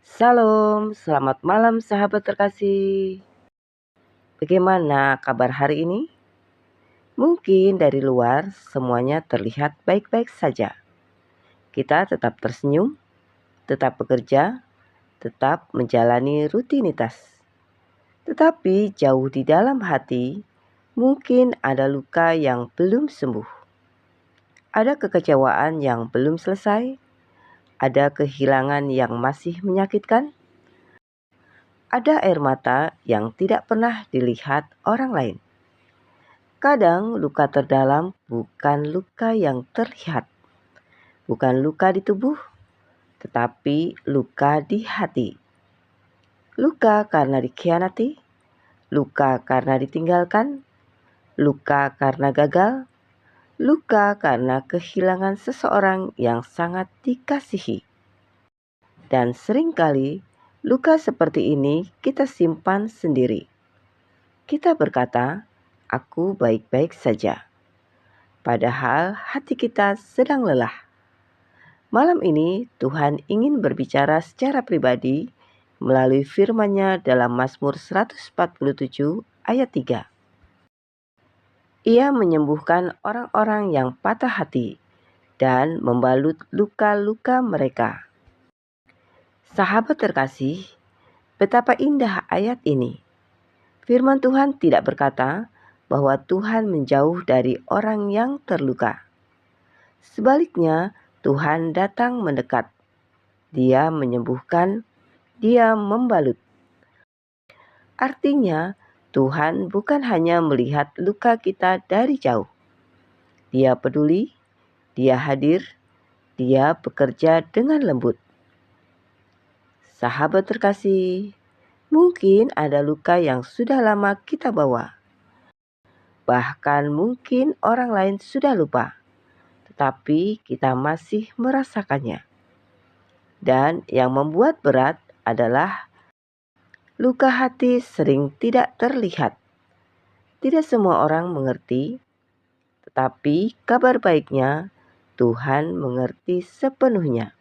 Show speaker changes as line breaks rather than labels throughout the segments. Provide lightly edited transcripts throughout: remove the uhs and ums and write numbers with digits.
Salam, selamat malam sahabat terkasih. Bagaimana kabar hari ini? Mungkin dari luar semuanya terlihat baik-baik saja. Kita tetap tersenyum, tetap bekerja, tetap menjalani rutinitas. Tetapi jauh di dalam hati, mungkin ada luka yang belum sembuh. Ada kekecewaan yang belum selesai, ada kehilangan yang masih menyakitkan, ada air mata yang tidak pernah dilihat orang lain. Kadang luka terdalam bukan luka yang terlihat, bukan luka di tubuh, tetapi luka di hati. Luka karena dikhianati, luka karena ditinggalkan, luka karena gagal, luka karena kehilangan seseorang yang sangat dikasihi. Dan seringkali luka seperti ini kita simpan sendiri. Kita berkata, "Aku baik-baik saja." Padahal hati kita sedang lelah. Malam ini Tuhan ingin berbicara secara pribadi melalui firman-Nya dalam Mazmur 147 ayat 3. Ia menyembuhkan orang-orang yang patah hati dan membalut luka-luka mereka. Sahabat terkasih, betapa indah ayat ini. Firman Tuhan tidak berkata bahwa Tuhan menjauh dari orang yang terluka. Sebaliknya, Tuhan datang mendekat. Dia menyembuhkan, Dia membalut. Artinya, Tuhan bukan hanya melihat luka kita dari jauh. Dia peduli, Dia hadir, Dia bekerja dengan lembut. Sahabat terkasih, mungkin ada luka yang sudah lama kita bawa. Bahkan mungkin orang lain sudah lupa, tetapi kita masih merasakannya. Dan yang membuat berat adalah luka hati sering tidak terlihat. Tidak semua orang mengerti, tetapi kabar baiknya Tuhan mengerti sepenuhnya.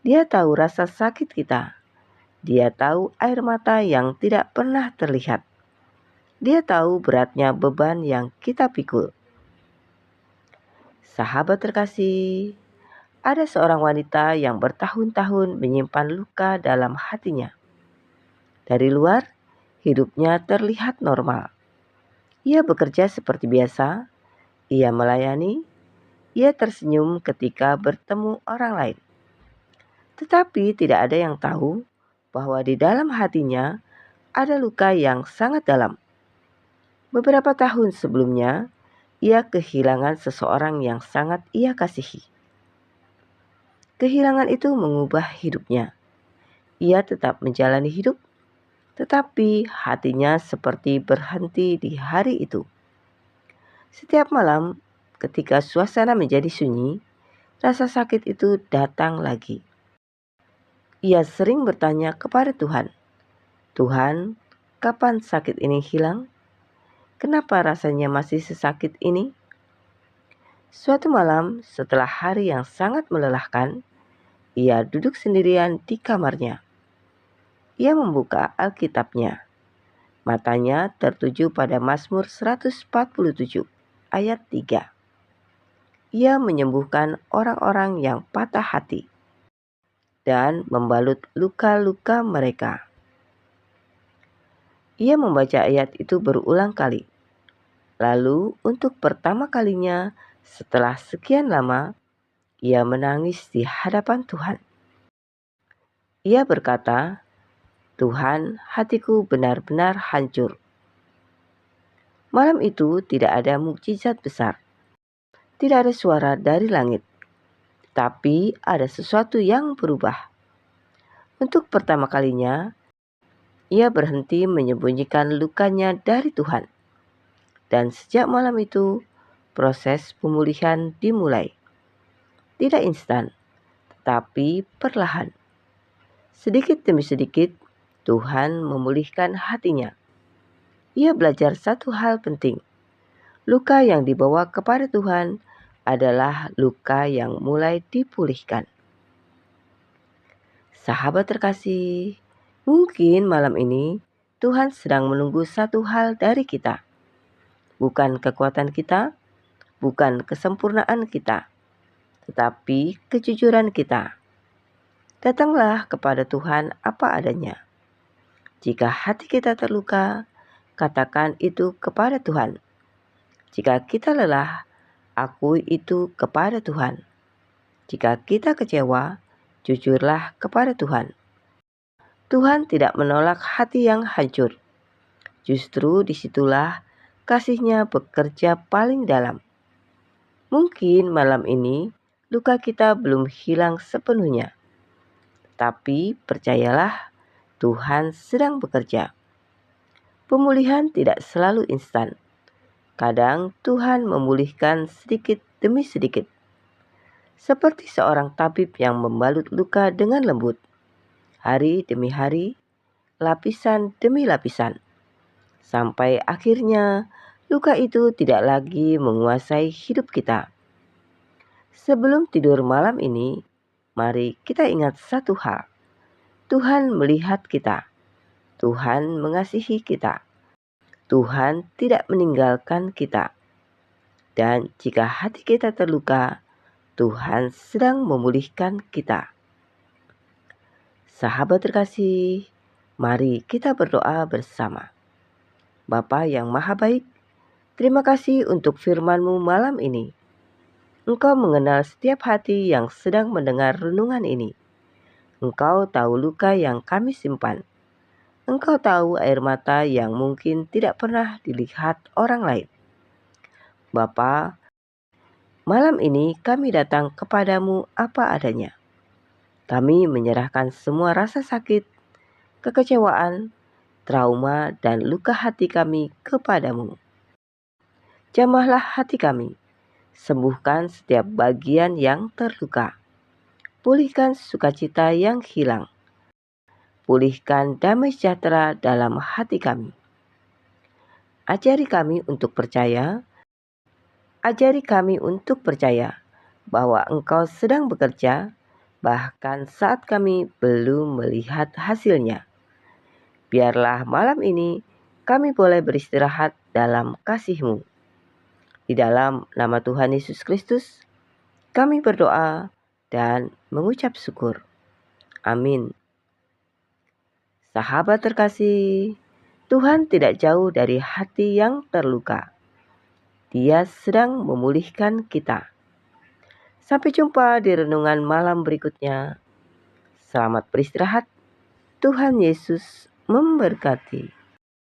Dia tahu rasa sakit kita. Dia tahu air mata yang tidak pernah terlihat. Dia tahu beratnya beban yang kita pikul. Sahabat terkasih, ada seorang wanita yang bertahun-tahun menyimpan luka dalam hatinya. Dari luar, hidupnya terlihat normal. Ia bekerja seperti biasa, ia melayani, ia tersenyum ketika bertemu orang lain. Tetapi tidak ada yang tahu bahwa di dalam hatinya ada luka yang sangat dalam. Beberapa tahun sebelumnya, ia kehilangan seseorang yang sangat ia kasihi. Kehilangan itu mengubah hidupnya. Ia tetap menjalani hidup, tetapi hatinya seperti berhenti di hari itu. Setiap malam, ketika suasana menjadi sunyi, rasa sakit itu datang lagi. Ia sering bertanya kepada Tuhan, "Tuhan, kapan sakit ini hilang? Kenapa rasanya masih sesakit ini?" Suatu malam, setelah hari yang sangat melelahkan, ia duduk sendirian di kamarnya. Ia membuka Alkitabnya. Matanya tertuju pada Mazmur 147 ayat 3. Ia menyembuhkan orang-orang yang patah hati dan membalut luka-luka mereka. Ia membaca ayat itu berulang kali. Lalu untuk pertama kalinya setelah sekian lama, ia menangis di hadapan Tuhan. Ia berkata, "Tuhan, hatiku benar-benar hancur." Malam itu tidak ada mukjizat besar. Tidak ada suara dari langit. Tapi ada sesuatu yang berubah. Untuk pertama kalinya, ia berhenti menyembunyikan lukanya dari Tuhan. Dan sejak malam itu, proses pemulihan dimulai. Tidak instan, tapi perlahan. Sedikit demi sedikit, Tuhan memulihkan hatinya. Ia belajar satu hal penting. Luka yang dibawa kepada Tuhan adalah luka yang mulai dipulihkan. Sahabat terkasih, mungkin malam ini Tuhan sedang menunggu satu hal dari kita. Bukan kekuatan kita, bukan kesempurnaan kita, tetapi kejujuran kita. Datanglah kepada Tuhan apa adanya. Jika hati kita terluka, katakan itu kepada Tuhan. Jika kita lelah, akui itu kepada Tuhan. Jika kita kecewa, jujurlah kepada Tuhan. Tuhan tidak menolak hati yang hancur. Justru disitulah kasih-Nya bekerja paling dalam. Mungkin malam ini luka kita belum hilang sepenuhnya. Tapi percayalah, Tuhan sedang bekerja. Pemulihan tidak selalu instan. Kadang Tuhan memulihkan sedikit demi sedikit. Seperti seorang tabib yang membalut luka dengan lembut. Hari demi hari, lapisan demi lapisan. Sampai akhirnya luka itu tidak lagi menguasai hidup kita. Sebelum tidur malam ini, mari kita ingat satu hal. Tuhan melihat kita. Tuhan mengasihi kita. Tuhan tidak meninggalkan kita. Dan jika hati kita terluka, Tuhan sedang memulihkan kita. Sahabat terkasih, mari kita berdoa bersama. Bapa yang Maha Baik, terima kasih untuk firman-Mu malam ini. Engkau mengenal setiap hati yang sedang mendengar renungan ini. Engkau tahu luka yang kami simpan. Engkau tahu air mata yang mungkin tidak pernah dilihat orang lain. Bapa, malam ini kami datang kepadamu apa adanya. Kami menyerahkan semua rasa sakit, kekecewaan, trauma, dan luka hati kami kepadamu. Jamahlah hati kami, sembuhkan setiap bagian yang terluka. Pulihkan sukacita yang hilang. Pulihkan damai sejahtera dalam hati kami. Ajari kami untuk percaya bahwa Engkau sedang bekerja, bahkan saat kami belum melihat hasilnya. Biarlah malam ini kami boleh beristirahat dalam kasih-Mu. Di dalam nama Tuhan Yesus Kristus, kami berdoa dan mengucap syukur. Amin. Sahabat terkasih, Tuhan tidak jauh dari hati yang terluka. Dia sedang memulihkan kita. Sampai jumpa di renungan malam berikutnya. Selamat beristirahat. Tuhan Yesus memberkati.